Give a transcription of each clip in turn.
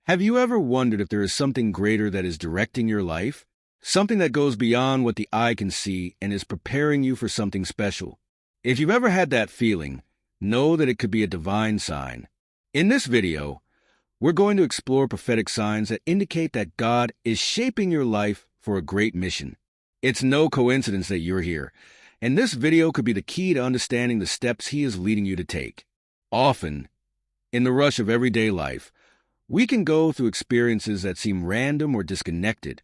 Have you ever wondered if there is something greater that is directing your life? Something that goes beyond what the eye can see and is preparing you for something special? If you've ever had that feeling, know that it could be a divine sign. In this video, we're going to explore prophetic signs that indicate that God is shaping your life for a great mission. It's no coincidence that you're here, and this video could be the key to understanding the steps He is leading you to take. Often, in the rush of everyday life, we can go through experiences that seem random or disconnected,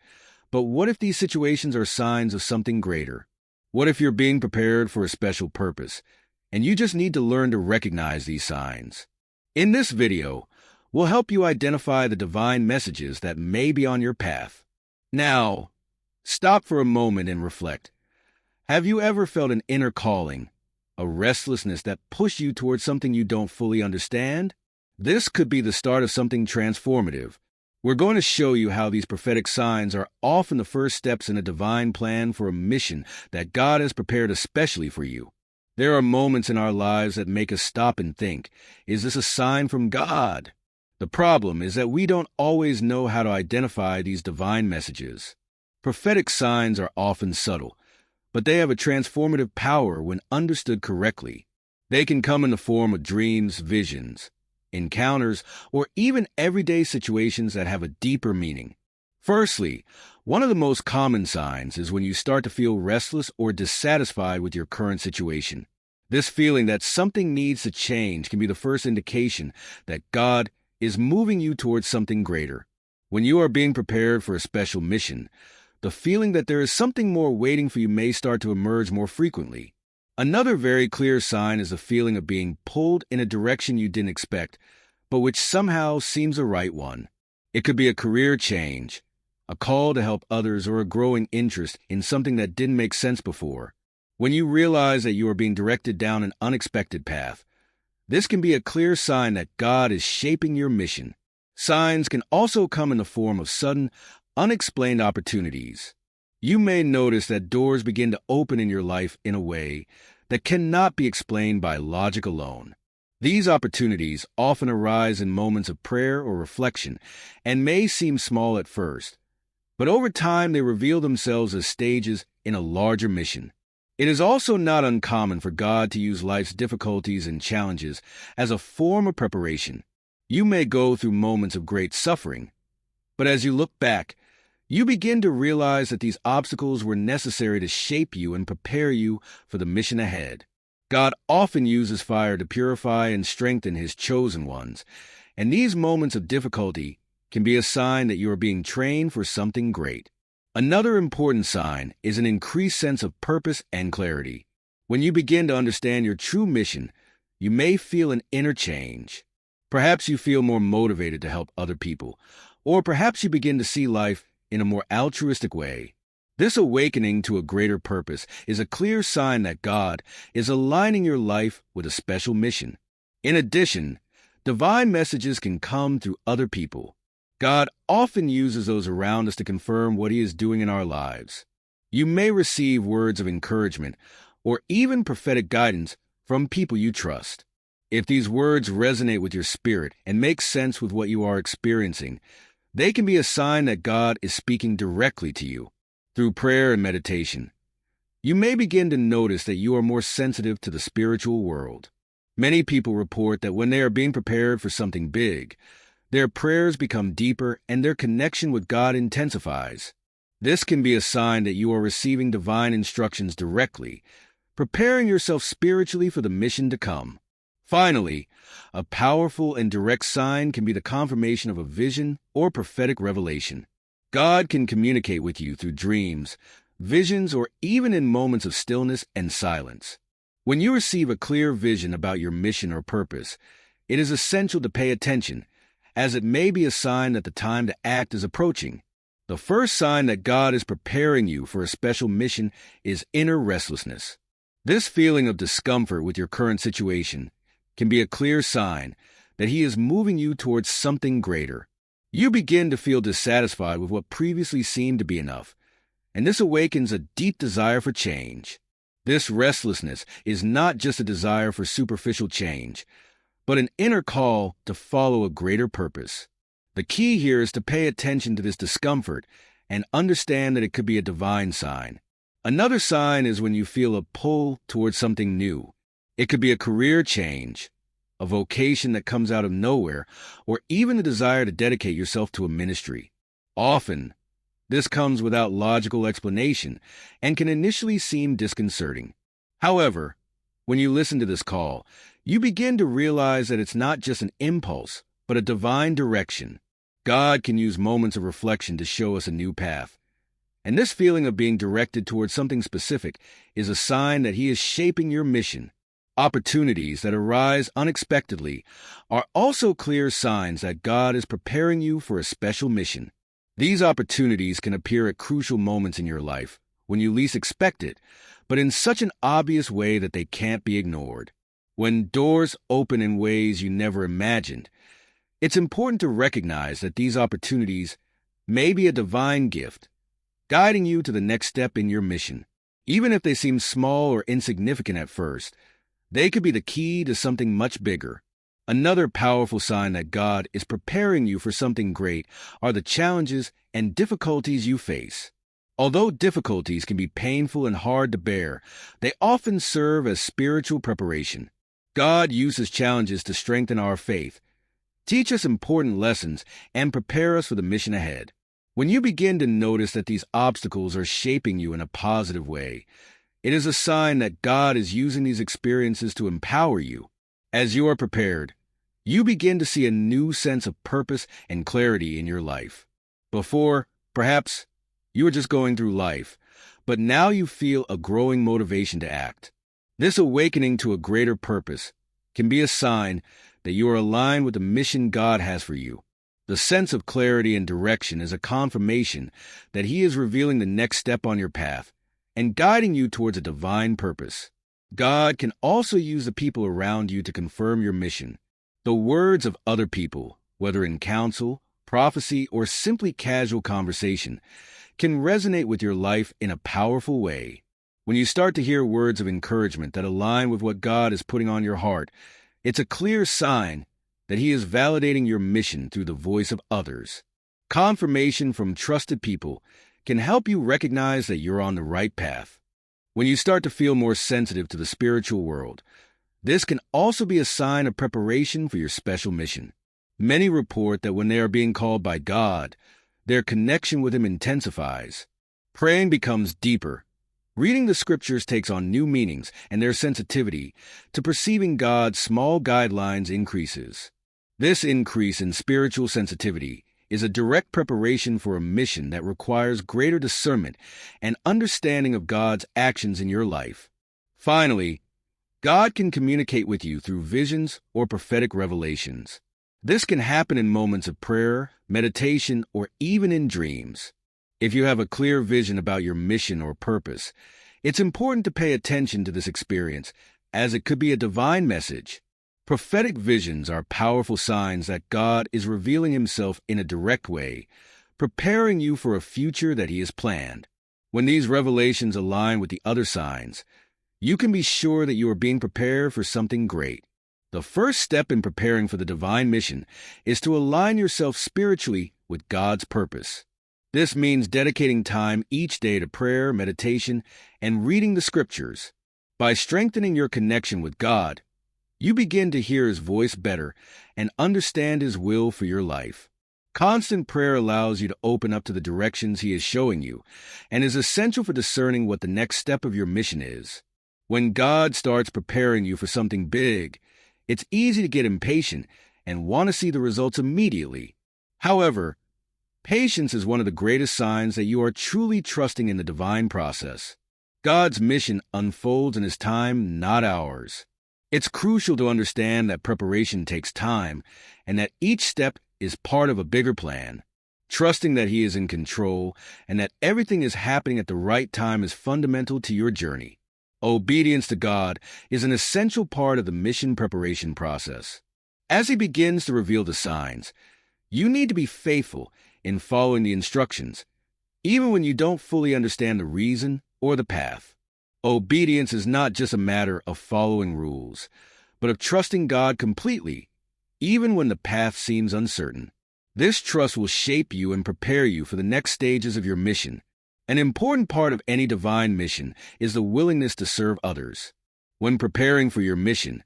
but what if these situations are signs of something greater? What if you're being prepared for a special purpose, and you just need to learn to recognize these signs? In this video, we'll help you identify the divine messages that may be on your path. Now, stop for a moment and reflect. Have you ever felt an inner calling, a restlessness that pushed you towards something you don't fully understand? This could be the start of something transformative. We're going to show you how these prophetic signs are often the first steps in a divine plan for a mission that God has prepared especially for you. There are moments in our lives that make us stop and think, is this a sign from God? The problem is that we don't always know how to identify these divine messages. Prophetic signs are often subtle, but they have a transformative power when understood correctly. They can come in the form of dreams, visions, encounters, or even everyday situations that have a deeper meaning. Firstly, one of the most common signs is when you start to feel restless or dissatisfied with your current situation. This feeling that something needs to change can be the first indication that God is moving you towards something greater. When you are being prepared for a special mission, the feeling that there is something more waiting for you may start to emerge more frequently. Another very clear sign is the feeling of being pulled in a direction you didn't expect, but which somehow seems the right one. It could be a career change, a call to help others, or a growing interest in something that didn't make sense before. When you realize that you are being directed down an unexpected path, this can be a clear sign that God is shaping your mission. Signs can also come in the form of sudden, unexplained opportunities. You may notice that doors begin to open in your life in a way that cannot be explained by logic alone. These opportunities often arise in moments of prayer or reflection and may seem small at first, but over time they reveal themselves as stages in a larger mission. It is also not uncommon for God to use life's difficulties and challenges as a form of preparation. You may go through moments of great suffering, but as you look back, you begin to realize that these obstacles were necessary to shape you and prepare you for the mission ahead. God often uses fire to purify and strengthen His chosen ones, and these moments of difficulty can be a sign that you are being trained for something great. Another important sign is an increased sense of purpose and clarity. When you begin to understand your true mission, you may feel an inner change. Perhaps you feel more motivated to help other people, or perhaps you begin to see life in a more altruistic way. This awakening to a greater purpose is a clear sign that God is aligning your life with a special mission. In addition, divine messages can come through other people. God often uses those around us to confirm what He is doing in our lives. You may receive words of encouragement or even prophetic guidance from people you trust. If these words resonate with your spirit and make sense with what you are experiencing, they can be a sign that God is speaking directly to you. Through prayer and meditation, you may begin to notice that you are more sensitive to the spiritual world. Many people report that when they are being prepared for something big, their prayers become deeper and their connection with God intensifies. This can be a sign that you are receiving divine instructions directly, preparing yourself spiritually for the mission to come. Finally, a powerful and direct sign can be the confirmation of a vision or prophetic revelation. God can communicate with you through dreams, visions, or even in moments of stillness and silence. When you receive a clear vision about your mission or purpose, it is essential to pay attention, as it may be a sign that the time to act is approaching. The first sign that God is preparing you for a special mission is inner restlessness. This feeling of discomfort with your current situation can be a clear sign that He is moving you towards something greater. You begin to feel dissatisfied with what previously seemed to be enough, and this awakens a deep desire for change. This restlessness is not just a desire for superficial change, but an inner call to follow a greater purpose. The key here is to pay attention to this discomfort and understand that it could be a divine sign. Another sign is when you feel a pull towards something new. It could be a career change, a vocation that comes out of nowhere, or even the desire to dedicate yourself to a ministry. Often, this comes without logical explanation and can initially seem disconcerting. However, when you listen to this call, you begin to realize that it's not just an impulse, but a divine direction. God can use moments of reflection to show us a new path. And this feeling of being directed towards something specific is a sign that He is shaping your mission. Opportunities that arise unexpectedly are also clear signs that God is preparing you for a special mission. These opportunities can appear at crucial moments in your life, when you least expect it, but in such an obvious way that they can't be ignored. When doors open in ways you never imagined, it's important to recognize that these opportunities may be a divine gift, guiding you to the next step in your mission. Even if they seem small or insignificant at first, they could be the key to something much bigger. Another powerful sign that God is preparing you for something great are the challenges and difficulties you face. Although difficulties can be painful and hard to bear, they often serve as spiritual preparation. God uses challenges to strengthen our faith, teach us important lessons, and prepare us for the mission ahead. When you begin to notice that these obstacles are shaping you in a positive way, it is a sign that God is using these experiences to empower you. As you are prepared, you begin to see a new sense of purpose and clarity in your life. Before, perhaps, you were just going through life, but now you feel a growing motivation to act. This awakening to a greater purpose can be a sign that you are aligned with the mission God has for you. The sense of clarity and direction is a confirmation that He is revealing the next step on your path and guiding you towards a divine purpose. God can also use the people around you to confirm your mission. The words of other people, whether in counsel, prophecy, or simply casual conversation, can resonate with your life in a powerful way. When you start to hear words of encouragement that align with what God is putting on your heart, it's a clear sign that He is validating your mission through the voice of others. Confirmation from trusted people can help you recognize that you're on the right path. When you start to feel more sensitive to the spiritual world, this can also be a sign of preparation for your special mission. Many report that when they are being called by God, their connection with Him intensifies. Praying becomes deeper. Reading the scriptures takes on new meanings, and their sensitivity to perceiving God's small guidelines increases. This increase in spiritual sensitivity is a direct preparation for a mission that requires greater discernment and understanding of God's actions in your life. Finally, God can communicate with you through visions or prophetic revelations. This can happen in moments of prayer, meditation, or even in dreams. If you have a clear vision about your mission or purpose, it's important to pay attention to this experience, as it could be a divine message. Prophetic visions are powerful signs that God is revealing Himself in a direct way, preparing you for a future that He has planned. When these revelations align with the other signs, you can be sure that you are being prepared for something great. The first step in preparing for the divine mission is to align yourself spiritually with God's purpose. This means dedicating time each day to prayer, meditation, and reading the scriptures. By strengthening your connection with God, you begin to hear His voice better and understand His will for your life. Constant prayer allows you to open up to the directions He is showing you and is essential for discerning what the next step of your mission is. When God starts preparing you for something big, it's easy to get impatient and want to see the results immediately. However, patience is one of the greatest signs that you are truly trusting in the divine process. God's mission unfolds in His time, not ours. It's crucial to understand that preparation takes time and that each step is part of a bigger plan. Trusting that He is in control and that everything is happening at the right time is fundamental to your journey. Obedience to God is an essential part of the mission preparation process. As He begins to reveal the signs, you need to be faithful in following the instructions, even when you don't fully understand the reason or the path. Obedience is not just a matter of following rules, but of trusting God completely, even when the path seems uncertain. This trust will shape you and prepare you for the next stages of your mission. An important part of any divine mission is the willingness to serve others. When preparing for your mission,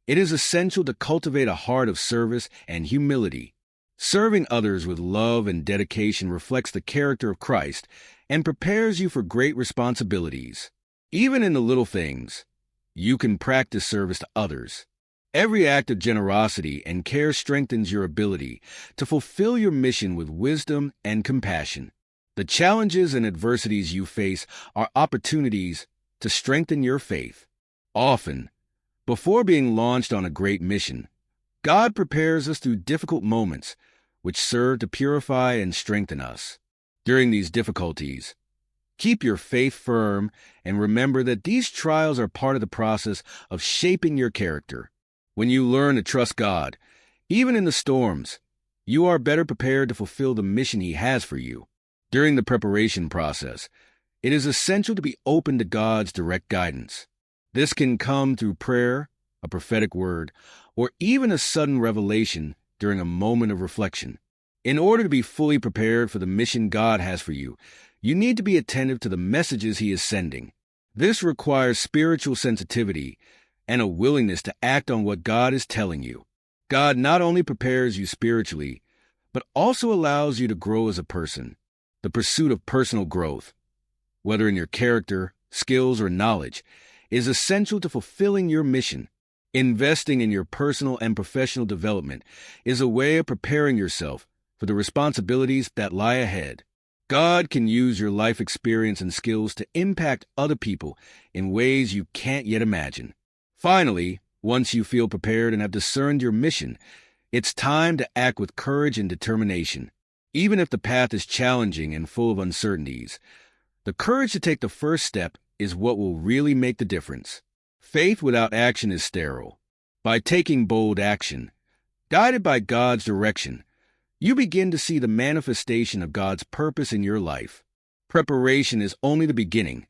it is essential to cultivate a heart of service and humility. Serving others with love and dedication reflects the character of Christ and prepares you for great responsibilities. Even in the little things, you can practice service to others. Every act of generosity and care strengthens your ability to fulfill your mission with wisdom and compassion. The challenges and adversities you face are opportunities to strengthen your faith. Often, before being launched on a great mission, God prepares us through difficult moments, which serve to purify and strengthen us. During these difficulties, keep your faith firm and remember that these trials are part of the process of shaping your character. When you learn to trust God, even in the storms, you are better prepared to fulfill the mission He has for you. During the preparation process, it is essential to be open to God's direct guidance. This can come through prayer, a prophetic word, or even a sudden revelation during a moment of reflection. In order to be fully prepared for the mission God has for you, you need to be attentive to the messages He is sending. This requires spiritual sensitivity and a willingness to act on what God is telling you. God not only prepares you spiritually, but also allows you to grow as a person. The pursuit of personal growth, whether in your character, skills, or knowledge, is essential to fulfilling your mission. Investing in your personal and professional development is a way of preparing yourself for the responsibilities that lie ahead. God can use your life experience and skills to impact other people in ways you can't yet imagine. Finally, once you feel prepared and have discerned your mission, it's time to act with courage and determination. Even if the path is challenging and full of uncertainties, the courage to take the first step is what will really make the difference. Faith without action is sterile. By taking bold action, guided by God's direction, you begin to see the manifestation of God's purpose in your life. Preparation is only the beginning.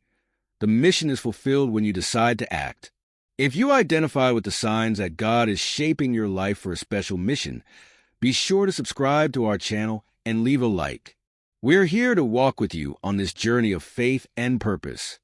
The mission is fulfilled when you decide to act. If you identify with the signs that God is shaping your life for a special mission, be sure to subscribe to our channel and leave a like. We're here to walk with you on this journey of faith and purpose.